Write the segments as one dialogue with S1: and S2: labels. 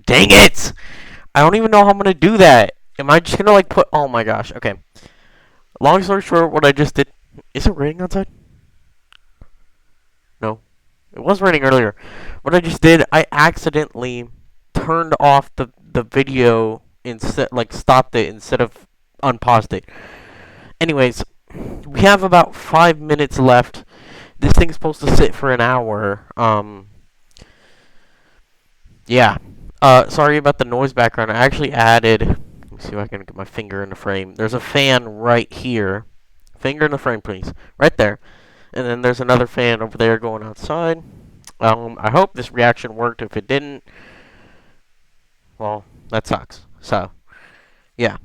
S1: Dang it! I don't even know how I'm gonna do that. Am I just gonna like put? Oh my gosh. Okay. Long story short, what I just did. Is it raining outside? No. It was raining earlier. What I just did, I accidentally turned off the video instead, like stopped it instead of unpaused it. Anyways, we have about 5 minutes left. This thing's supposed to sit for an hour. Yeah. Sorry about the noise background. I actually added. Let me see if I can get my finger in the frame. There's a fan right here. Finger in the frame, please. Right there. And then there's another fan over there going outside. I hope this reaction worked. If it didn't, well, that sucks. So, yeah.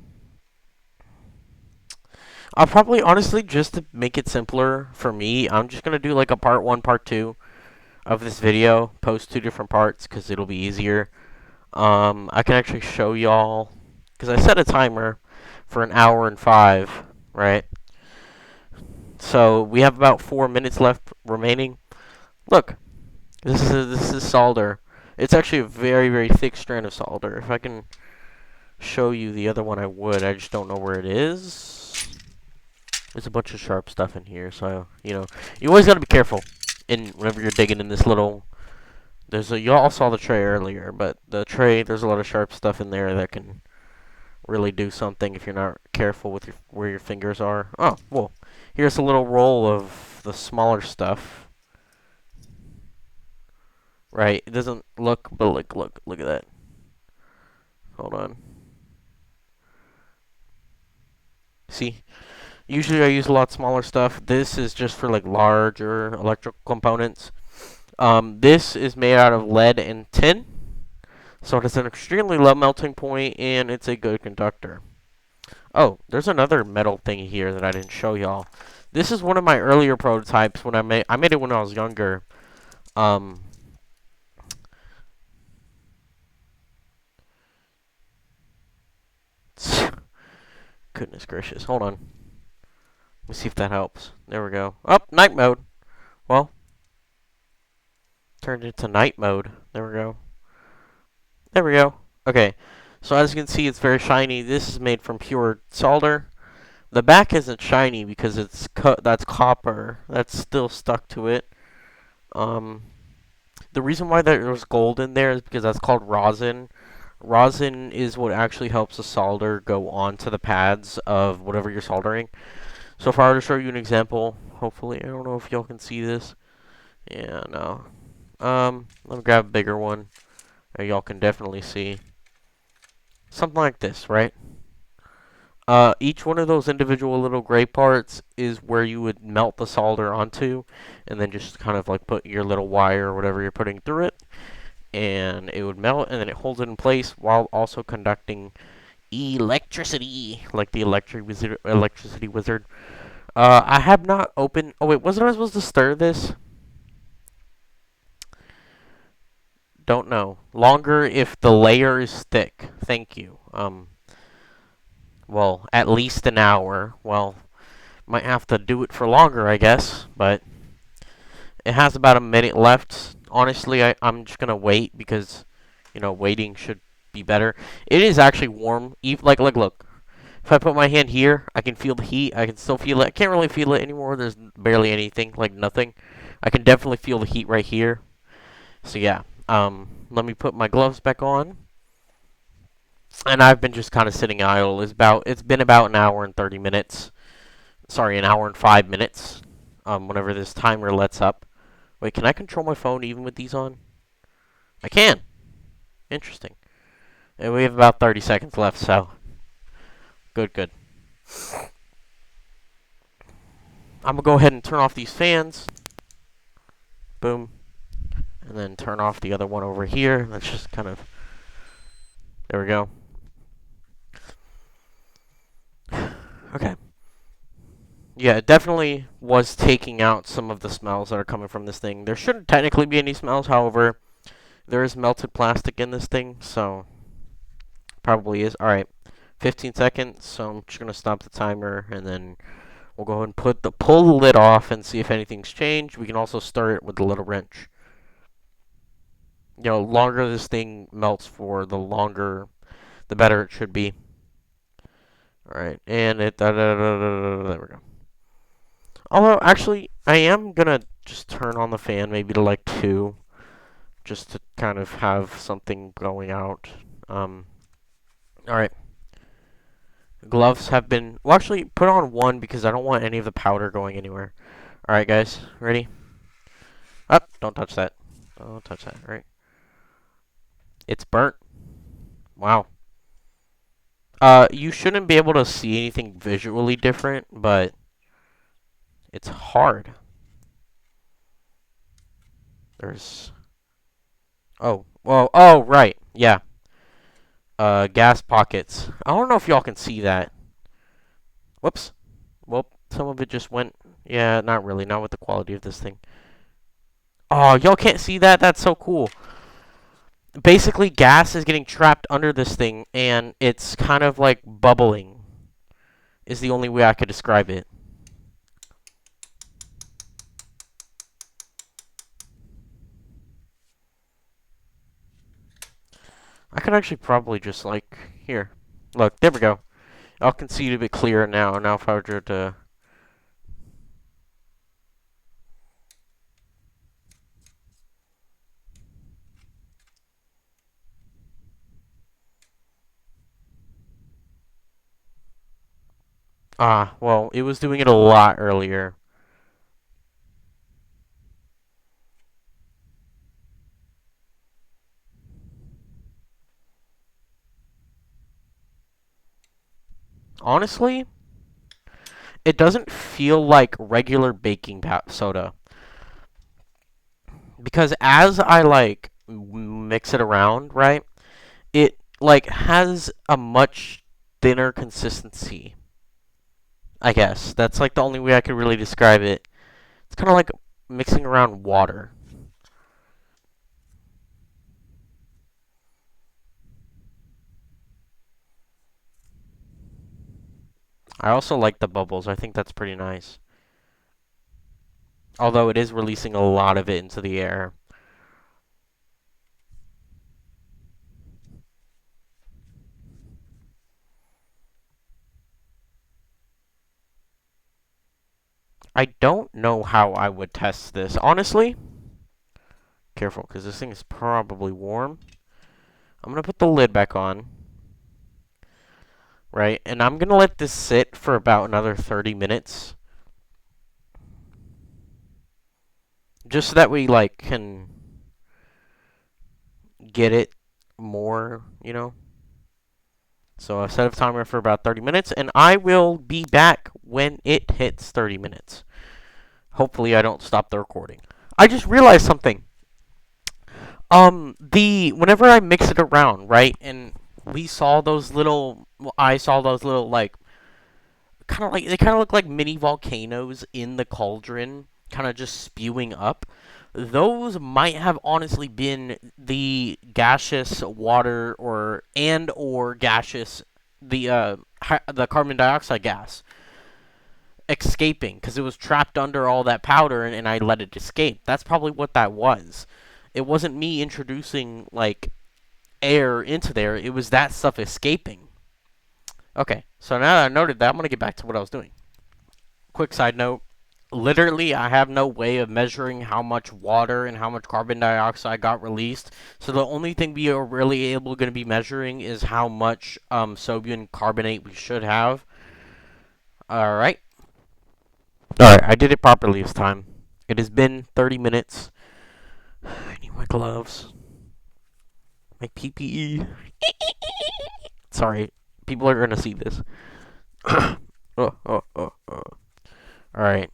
S1: I'll probably, honestly, just to make it simpler for me, I'm just going to do like a part one, part two of this video. Post two different parts because it'll be easier. I can actually show y'all, because I set a timer for an hour and 5, right? So we have about 4 minutes left remaining. Look, this is solder. It's actually a very, very thick strand of solder. If I can show you the other one, I would. I just don't know where it is. There's a bunch of sharp stuff in here, so you always gotta be careful whenever you're digging in this little. You all saw the tray earlier, but the tray, there's a lot of sharp stuff in there that can really do something if you're not careful with where your fingers are. Oh, well, here's a little roll of the smaller stuff. Right, it doesn't look, but look at that. Hold on. See? Usually I use a lot smaller stuff. This is just for like larger electrical components. This is made out of lead and tin. So it has an extremely low melting point, and it's a good conductor. Oh, there's another metal thing here that I didn't show y'all. This is one of my earlier prototypes when I made it when I was younger. Goodness gracious. Hold on. Let me see if that helps. There we go. Oh, night mode. Well, turned it to night mode. There we go. There we go. Okay. So as you can see, it's very shiny. This is made from pure solder. The back isn't shiny because that's copper. That's still stuck to it. The reason why there's gold in there is because that's called rosin. Rosin is what actually helps the solder go onto the pads of whatever you're soldering. So if I were to show you an example, hopefully, I don't know if y'all can see this. Yeah, no. Let me grab a bigger one. Y'all can definitely see. Something like this, right? Each one of those individual little gray parts is where you would melt the solder onto, and then just kind of like put your little wire or whatever you're putting through it, and it would melt, and then it holds it in place while also conducting electricity, like the electricity wizard. I have not opened. Oh wait, wasn't I supposed to stir this? Don't know. Longer if the layer is thick. Thank you. Well, at least an hour. Well, might have to do it for longer, I guess. But it has about a minute left. Honestly, I'm just gonna wait because, waiting should be better. It is actually warm. Look. If I put my hand here, I can feel the heat. I can still feel it. I can't really feel it anymore. There's barely anything, like nothing. I can definitely feel the heat right here. So yeah. Let me put my gloves back on. And I've been just kind of sitting idle. It's been about an hour and 30 minutes. Sorry, an hour and 5 minutes. Whenever this timer lets up. Wait, can I control my phone even with these on? I can. Interesting. And we have about 30 seconds left, so good. I'm gonna go ahead and turn off these fans. Boom. And then turn off the other one over here. That's just kind of. There we go. Okay. Yeah, it definitely was taking out some of the smells that are coming from this thing. There shouldn't technically be any smells, however, there is melted plastic in this thing, so probably is. Alright, 15 seconds, so I'm just going to stop the timer, and then we'll go ahead and pull the lid off and see if anything's changed. We can also stir it with a little wrench. longer this thing melts for, the better it should be. All right, and there we go. Although, actually, I am gonna just turn on the fan maybe to like 2, just to kind of have something going out. All right. Gloves have been, well, actually, put on 1 because I don't want any of the powder going anywhere. All right, guys, ready? Up, don't touch that. Don't touch that. All right. It's burnt. Wow. You shouldn't be able to see anything visually different, but it's hard. There's, oh, well, oh, right, yeah. Gas pockets. I don't know if y'all can see that. Whoops. Well, some of it just went, yeah, not really, not with the quality of this thing. Oh, y'all can't see that? That's so cool. Basically, gas is getting trapped under this thing, and it's kind of like bubbling, is the only way I could describe it. I could actually probably just, like, here. Look, there we go. Y'all can see it a bit clearer now. Now if I were to... Ah, well, it was doing it a lot earlier. Honestly, it doesn't feel like regular baking soda. Because as I, like, mix it around, right, it, like, has a much thinner consistency. I guess. That's, like, the only way I could really describe it. It's kind of like mixing around water. I also like the bubbles. I think that's pretty nice. Although it is releasing a lot of it into the air. I don't know how I would test this. Honestly, careful, because this thing is probably warm. I'm going to put the lid back on. Right, and I'm going to let this sit for about another 30 minutes. Just so that we, like, can get it more, So I set a timer for about 30 minutes, and I will be back when it hits 30 minutes. Hopefully I don't stop the recording. I just realized something. Whenever I mix it around, right, and we saw those little, well, I saw those little, like, they kind of look like mini volcanoes in the cauldron, kind of just spewing up. Those might have honestly been the gaseous water or gaseous the carbon dioxide gas escaping because it was trapped under all that powder and I let it escape. That's probably what that was. It wasn't me introducing like air into there. It was that stuff escaping. Okay, so now that I noted that, I'm gonna get back to what I was doing. Quick side note. Literally, I have no way of measuring how much water and how much carbon dioxide got released. So the only thing we are really going to be measuring is how much sodium carbonate we should have. Alright. Alright, I did it properly this time. It has been 30 minutes. I need my gloves. My PPE. Sorry, people are going to see this. Alright.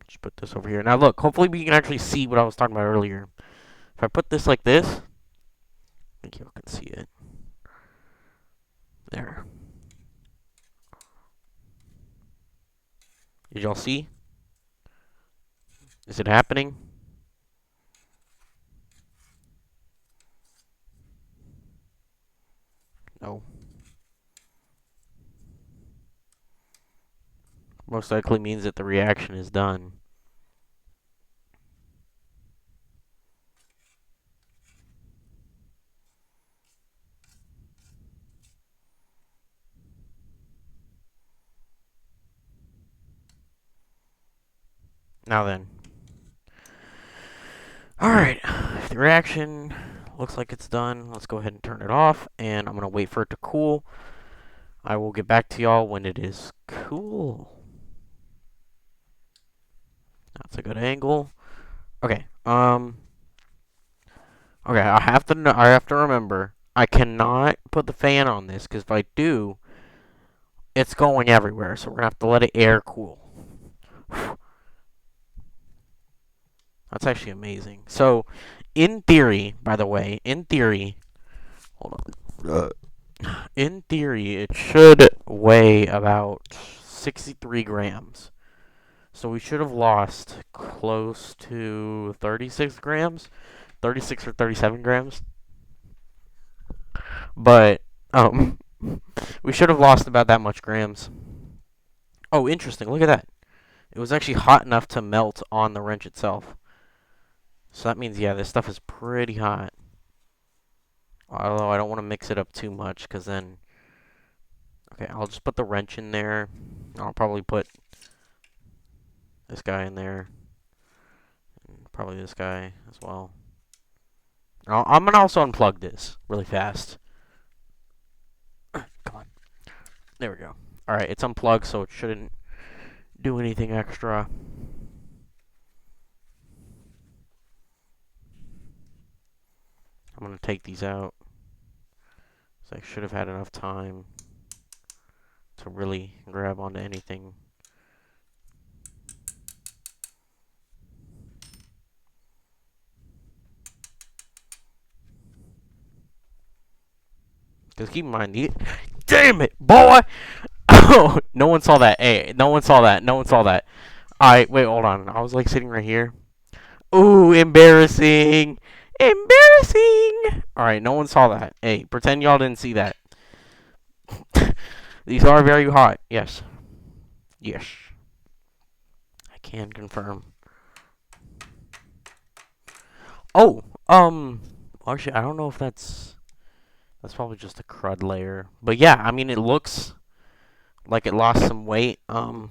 S1: Just put this over here. Now look, hopefully we can actually see what I was talking about earlier. If I put this like this, I think you can see it. There. Did y'all see? Is it happening? No. Most likely means that the reaction is done. Now then. Alright, the reaction looks like it's done. Let's go ahead and turn it off, and I'm going to wait for it to cool. I will get back to y'all when it is cool. That's a good angle. Okay, okay, I have to remember, I cannot put the fan on this, because if I do, it's going everywhere, so we're going to have to let it air cool. That's actually amazing. So, in theory, by the way, hold on. In theory, it should weigh about 63 grams. So we should have lost close to 36 grams, 36 or 37 grams. But, we should have lost about that much grams. Oh, interesting. Look at that. It was actually hot enough to melt on the wrench itself. So that means, yeah, this stuff is pretty hot. Although I don't want to mix it up too much, because then... Okay, I'll just put the wrench in there. I'll probably put this guy in there. And probably this guy as well. I'm going to also unplug this really fast. Come on. There we go. Alright, it's unplugged, so it shouldn't do anything extra. I'm going to take these out. So I should have had enough time to really grab onto anything. Because keep in mind, damn it, boy! Oh, no one saw that. Hey, no one saw that. No one saw that. Alright, wait, hold on. I was like sitting right here. Ooh, embarrassing. Embarrassing. Alright, no one saw that. Hey, pretend y'all didn't see that. These are very hot. Yes. Yes. I can confirm. Oh, actually, I don't know if that's probably just a crud layer. But yeah, I mean, it looks like it lost some weight. Okay,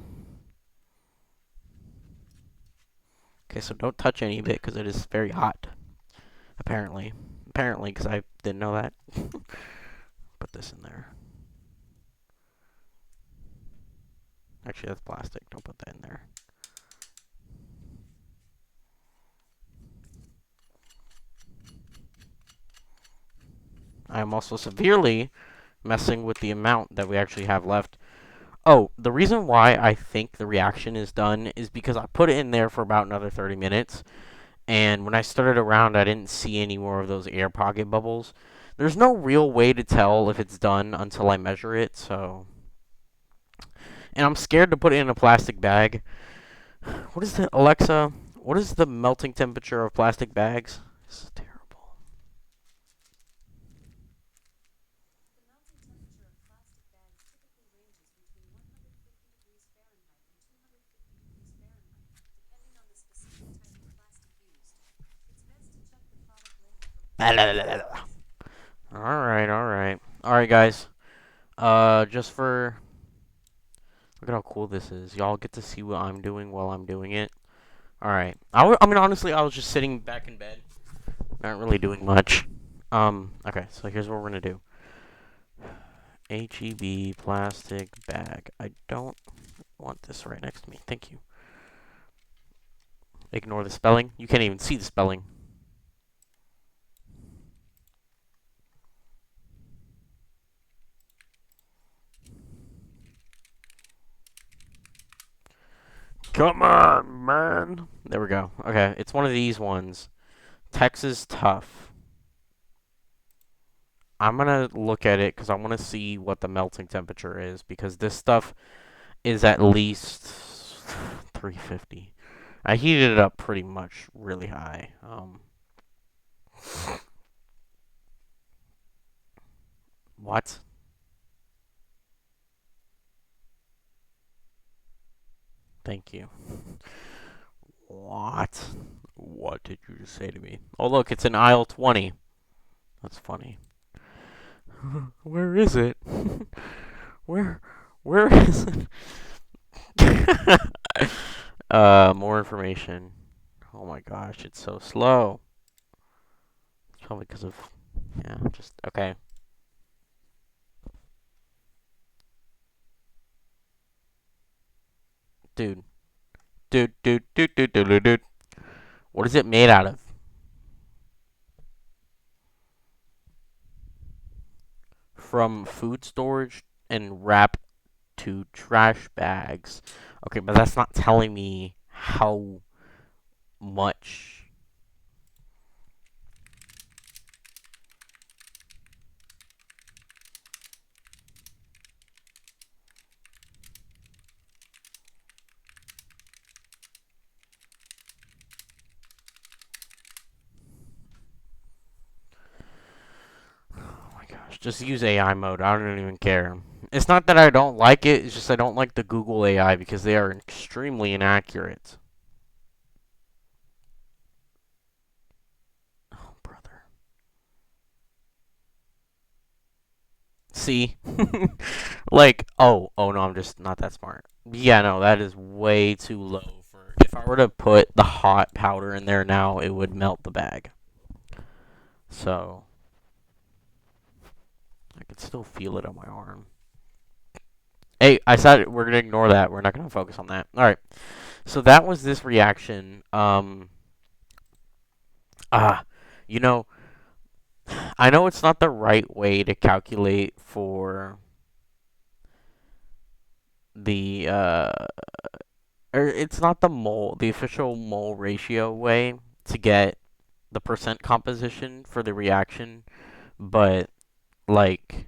S1: so don't touch any of it because it is very hot. Apparently, because I didn't know that. Put this in there. Actually, that's plastic. Don't put that in there. I am also severely messing with the amount that we actually have left. Oh, the reason why I think the reaction is done is because I put it in there for about another 30 minutes. And when I started around, I didn't see any more of those air pocket bubbles. There's no real way to tell if it's done until I measure it, so... And I'm scared to put it in a plastic bag. What is the... Alexa, what is the melting temperature of plastic bags? This is terrible.
S2: The melting temperature of plastic bags typically ranges between 150 degrees Fahrenheit and 250 degrees Fahrenheit, depending on the specific type of plastic used. It's best to check the product label for...
S1: Alright, guys. Just for... Look at how cool this is. Y'all get to see what I'm doing while I'm doing it. Alright. I mean, honestly, I was just sitting back in bed. Not really doing much. Okay, so here's what we're gonna do. HEB plastic bag. I don't want this right next to me. Thank you. Ignore the spelling. You can't even see the spelling. Come on, man. There we go. Okay, it's one of these ones. Texas Tough. I'm going to look at it because I want to see what the melting temperature is, because this stuff is at least 350. I heated it up pretty much really high. What? Thank you. What? What did you just say to me? Oh, look, it's in aisle 20. That's funny. Where is it? Where is it? More information. Oh my gosh, it's so slow. It's probably because of, yeah, just, okay. Dude. Dude. What is it made out of? From food storage and wrap to trash bags. Okay, but that's not telling me how much. Oh my gosh, just use AI mode. I don't even care. It's not that I don't like it, it's just I don't like the Google AI because they are extremely inaccurate. Oh, brother. See? Like, oh no, I'm just not that smart. Yeah, no, that is way too low for. If I were to put the hot powder in there now, it would melt the bag. So, I can still feel it on my arm. Hey, I said we're gonna ignore that. We're not gonna focus on that. All right. So that was this reaction. Ah, you know, I know it's not the right way to calculate for the or it's not the official mole ratio way to get the percent composition for the reaction, but like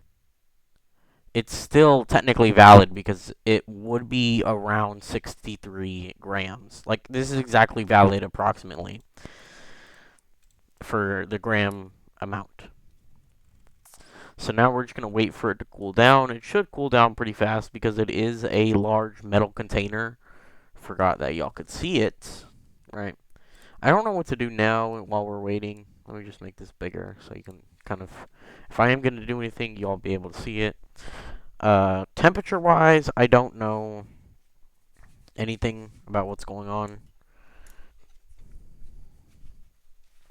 S1: it's still technically valid because it would be around 63 grams. Like this is exactly valid approximately for the gram amount. So now we're just going to wait for it to cool down. It should cool down pretty fast because it is a large metal container. Forgot that y'all could see it. Right. I don't know what to do now while we're waiting. Let me just make this bigger so you can kind of, if I am going to do anything, y'all be able to see it. Temperature wise, I don't know anything about what's going on.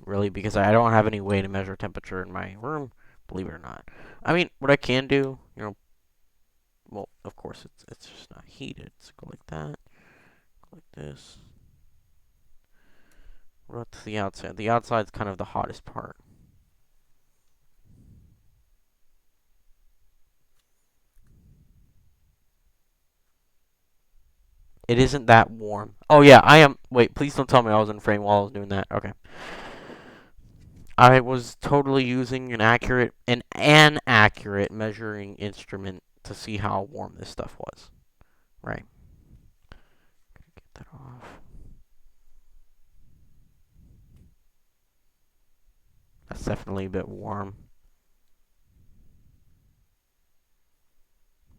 S1: Really, because I don't have any way to measure temperature in my room, believe it or not. I mean, what I can do, well, of course, it's just not heated. So go like that, go like this. What about the outside? The outside's kind of the hottest part. It isn't that warm. Oh yeah, I am. Wait, please don't tell me I was in frame while I was doing that. Okay. I was totally using an accurate measuring instrument to see how warm this stuff was. Right. Get that off. That's definitely a bit warm.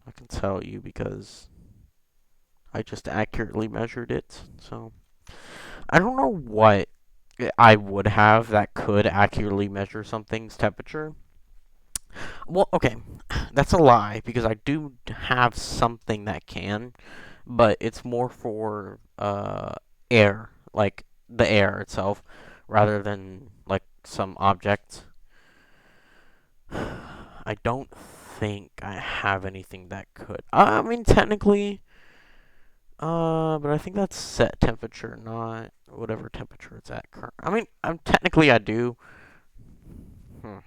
S1: I can tell you because I just accurately measured it. So I don't know what I would have that could accurately measure something's temperature. Well, okay, that's a lie because I do have something that can, but it's more for air, like the air itself, rather than like some object. I don't think I have anything that could. I mean, technically, but I think that's set temperature, not whatever temperature it's at current. I mean, I'm technically I do. Hmm.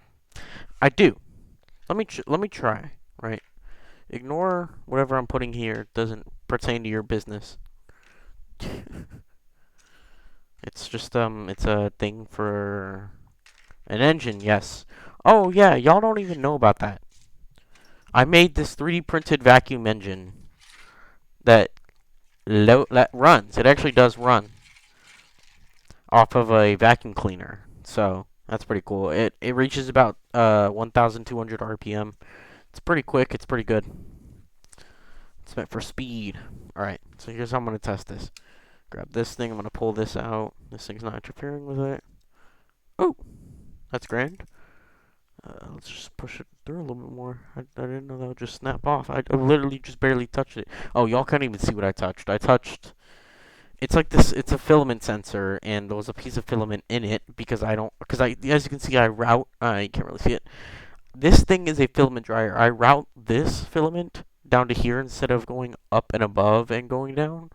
S1: I do. Let me try. Right. Ignore whatever I'm putting here. It doesn't pertain to your business. It's just it's a thing for an engine. Yes. Oh yeah, y'all don't even know about that. I made this 3D printed vacuum engine that that runs. It actually does run off of a vacuum cleaner. So that's pretty cool. It reaches about 1,200 RPM. It's pretty quick. It's pretty good. It's meant for speed. All right. So here's how I'm gonna test this. Grab this thing. I'm gonna pull this out. This thing's not interfering with it. Oh, that's grand. Let's just push it through a little bit more. I didn't know that would just snap off. I literally just barely touched it. Oh, y'all can't even see what I touched. I touched it's like this. It's a filament sensor, and there was a piece of filament in it because I don't. Because as you can see, I route. I can't really see it. This thing is a filament dryer. I route this filament down to here instead of going up and above and going down.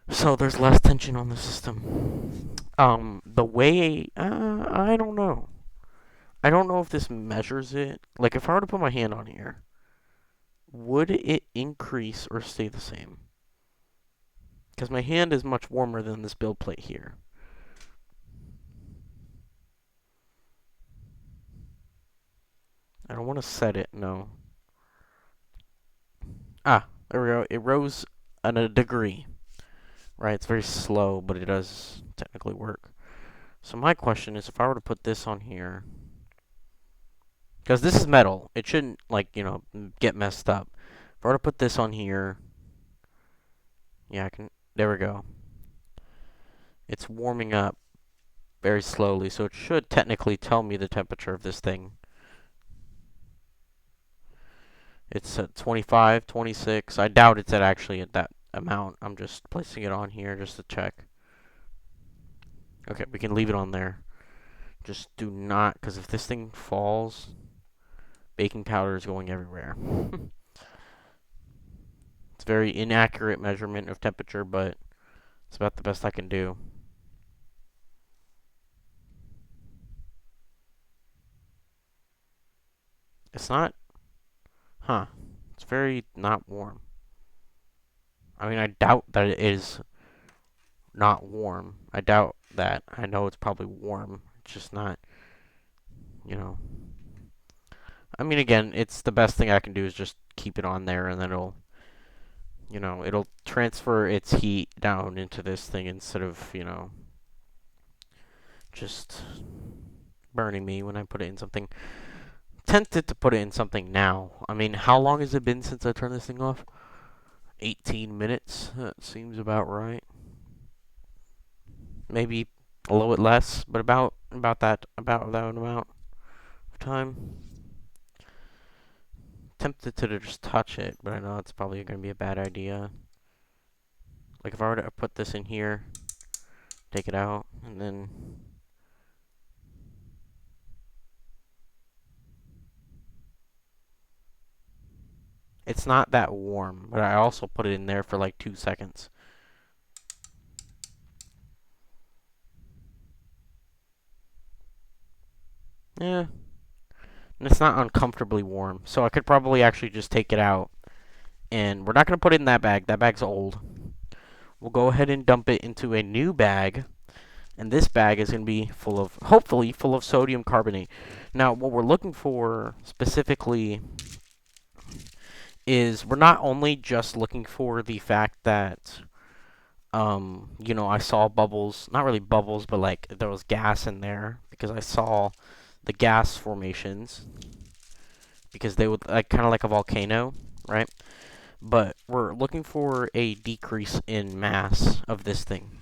S1: So there's less tension on the system. The way I don't know. I don't know if this measures it. Like if I were to put my hand on here, would it increase or stay the same? Because my hand is much warmer than this build plate here. I don't want to set it, no. Ah, there we go. It rose at a degree. Right, it's very slow, but it does technically work. So my question is, if I were to put this on here, because this is metal, it shouldn't, like, get messed up. If I were to put this on here, yeah, I can, there we go. It's warming up very slowly, so it should technically tell me the temperature of this thing. It's at 25, 26. I doubt it's actually at that amount. I'm just placing it on here just to check. Okay, we can leave it on there. Just do not, because if this thing falls, baking powder is going everywhere. It's a very inaccurate measurement of temperature, but it's about the best I can do. It's not, huh? It's very not warm. I mean, I doubt that it is not warm. I doubt that. I know it's probably warm. It's just not, you know. I mean, again, it's the best thing I can do is just keep it on there, and then it'll transfer its heat down into this thing instead of, just burning me when I put it in something. Tempted to put it in something now. I mean, how long has it been since I turned this thing off? 18 minutes. That seems about right. Maybe a little bit less, but about that amount of time. Tempted to just touch it, but I know it's probably going to be a bad idea. Like if I were to put this in here, take it out, and then it's not that warm, but I also put it in there for like 2 seconds. Yeah, and it's not uncomfortably warm, so I could probably actually just take it out. And we're not going to put it in that bag. That bag's old. We'll go ahead and dump it into a new bag. And this bag is going to be hopefully full of sodium carbonate. Now, what we're looking for specifically is we're not only just looking for the fact that, I saw bubbles, not really bubbles, but like there was gas in there because I saw the gas formations because they would like kind of like a volcano, right? But we're looking for a decrease in mass of this thing.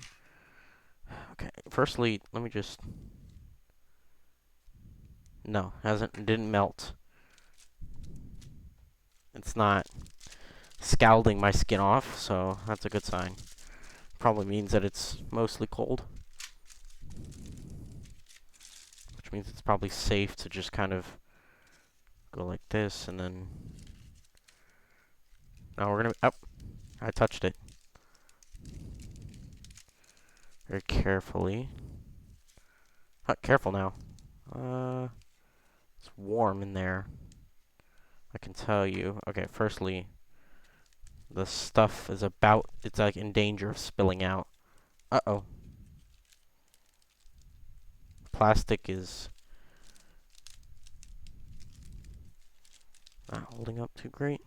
S1: Okay, firstly, let me just... No, didn't melt. It's not scalding my skin off, so that's a good sign. Probably means that it's mostly cold. Which means it's probably safe to just kind of go like this, and then... Now we're gonna... Oh, I touched it. Very carefully. Careful now. It's warm in there. I can tell you. Okay, firstly, the stuff is it's like in danger of spilling out. Uh-oh. Plastic is not holding up too great.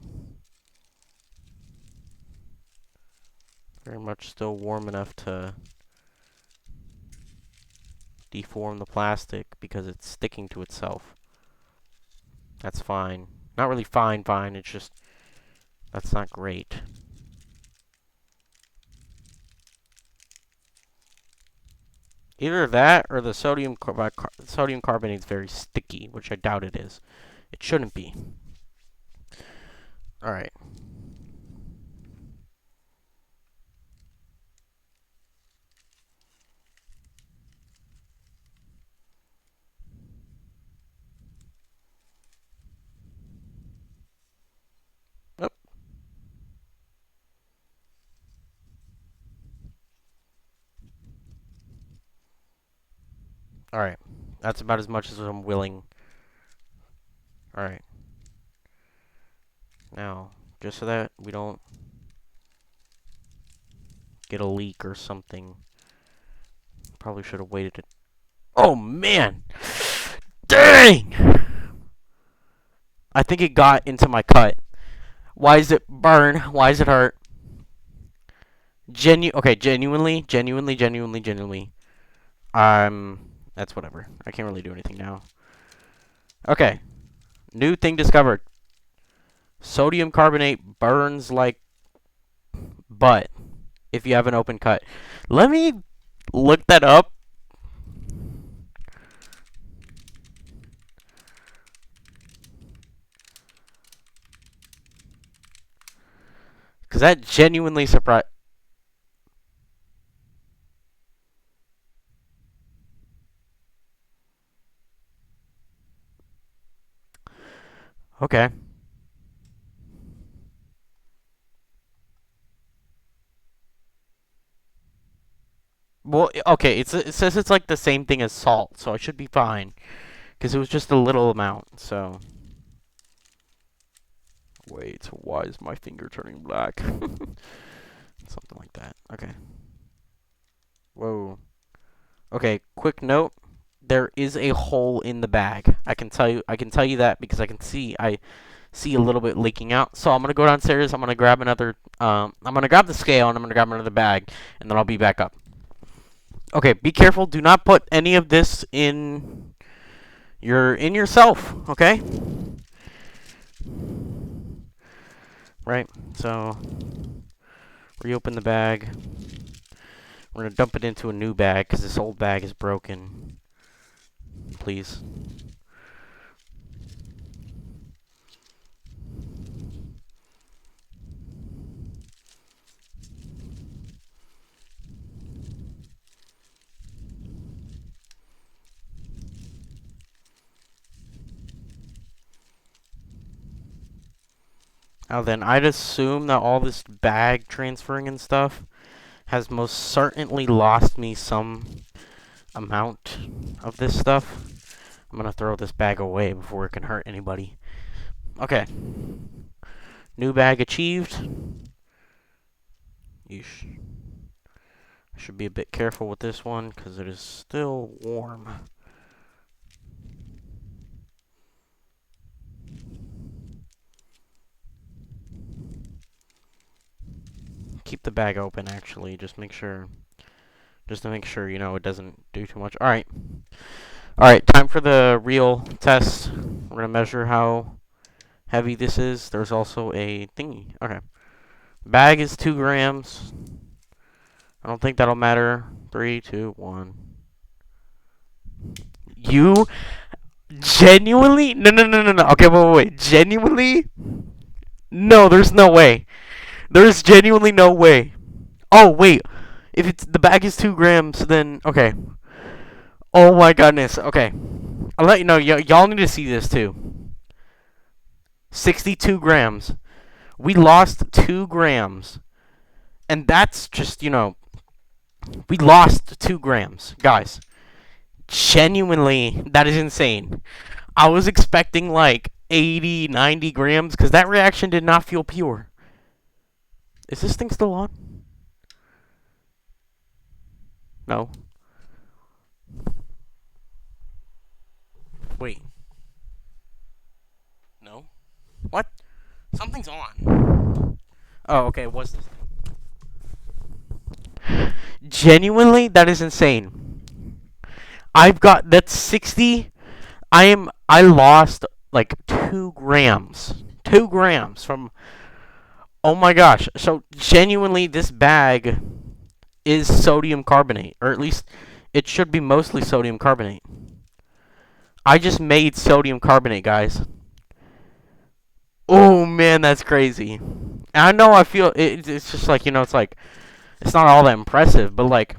S1: Very much still warm enough to deform the plastic because it's sticking to itself. That's fine. Not really fine, it's just, that's not great. Either that or the sodium carbonate is very sticky, which I doubt it is. It shouldn't be. Alright. Alright. That's about as much as I'm willing. Alright. Now, just so that we don't get a leak or something. Probably should have waited. Oh, man! Dang! I think it got into my cut. Why is it burn? Why is it hurt? Okay, genuinely. That's whatever. I can't really do anything now. Okay, new thing discovered. Sodium carbonate burns like butt if you have an open cut. Let me look that up. Because that genuinely surprised. Okay. Well, okay, it says it's like the same thing as salt, so I should be fine. Because it was just a little amount, so. Wait, why is my finger turning black? Something like that. Okay. Whoa. Okay, quick note. There is a hole in the bag. I can tell you that because I see a little bit leaking out. So I'm gonna go downstairs, I'm gonna grab I'm gonna grab the scale and I'm gonna grab another bag and then I'll be back up. Okay, be careful, do not put any of this in yourself, okay? Right, so reopen the bag. We're gonna dump it into a new bag because this old bag is broken. Please. Now then, I'd assume that all this bag transferring and stuff has most certainly lost me some amount of this stuff. I'm gonna throw this bag away before it can hurt anybody. Okay. New bag achieved. Yeesh. I should be a bit careful with this one because it is still warm. Keep the bag open actually, just to make sure, you know, it doesn't do too much. Alright. Alright, time for the real test. We're gonna measure how heavy this is. There's also a thingy. Okay. Bag is 2 grams. I don't think that'll matter. 3, 2, 1. You genuinely? No. Okay, wait. Genuinely? No, there's no way. There's genuinely no way. Oh, wait. If it's the bag is 2 grams, then okay. Oh my goodness. Okay. I'll let you know. Y'all need to see this too. 62 grams. We lost 2 grams. And that's just, you know, we lost 2 grams. Guys, genuinely, that is insane. I was expecting like 80, 90 grams because that reaction did not feel pure. Is this thing still on? No. Wait. No. What? Something's on. Oh, okay. It was this thing. Genuinely, that is insane. That's 60. I lost like 2 grams. 2 grams from. Oh my gosh. So, genuinely, this bag is sodium carbonate. Or at least, it should be mostly sodium carbonate. I just made sodium carbonate, guys. Oh man, that's crazy. And I know I feel it's just like, you know, it's like it's not all that impressive, but like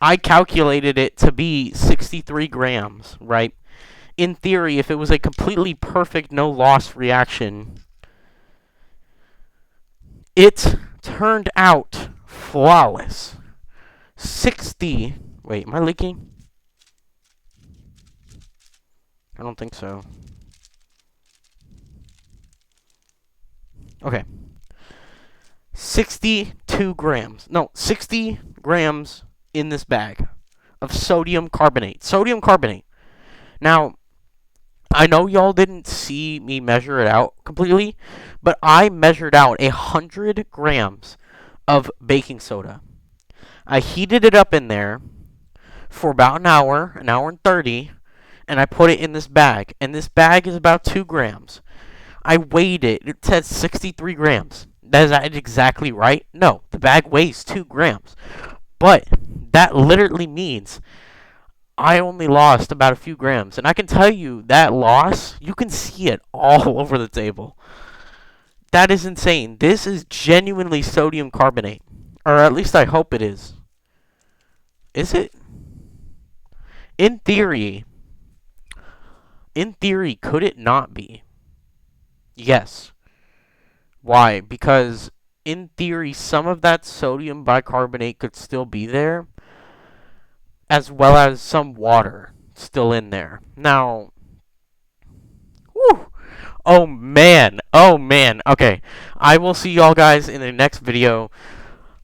S1: I calculated it to be 63 grams, right? In theory, if it was a completely perfect no loss reaction, it turned out flawless. 60. Wait, am I leaking? I don't think so. Okay. 62 grams. No, 60 grams in this bag of sodium carbonate. Sodium carbonate. Now, I know y'all didn't see me measure it out completely, but I measured out 100 grams of baking soda. I heated it up in there for about an hour and 30, and I put it in this bag. And this bag is about 2 grams. I weighed it. It says 63 grams. Is that exactly right? No, the bag weighs 2 grams. But that literally means I only lost about a few grams. And I can tell you that loss, you can see it all over the table. That is insane. This is genuinely sodium carbonate. Or at least I hope it is. Is it? In theory, could it not be? Yes. Why? Because in theory, some of that sodium bicarbonate could still be there, as well as some water still in there. Now, whew, oh man, oh man. Okay, I will see y'all guys in the next video.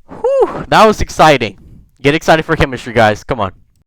S1: Whew, that was exciting. Get excited for chemistry, guys. Come on.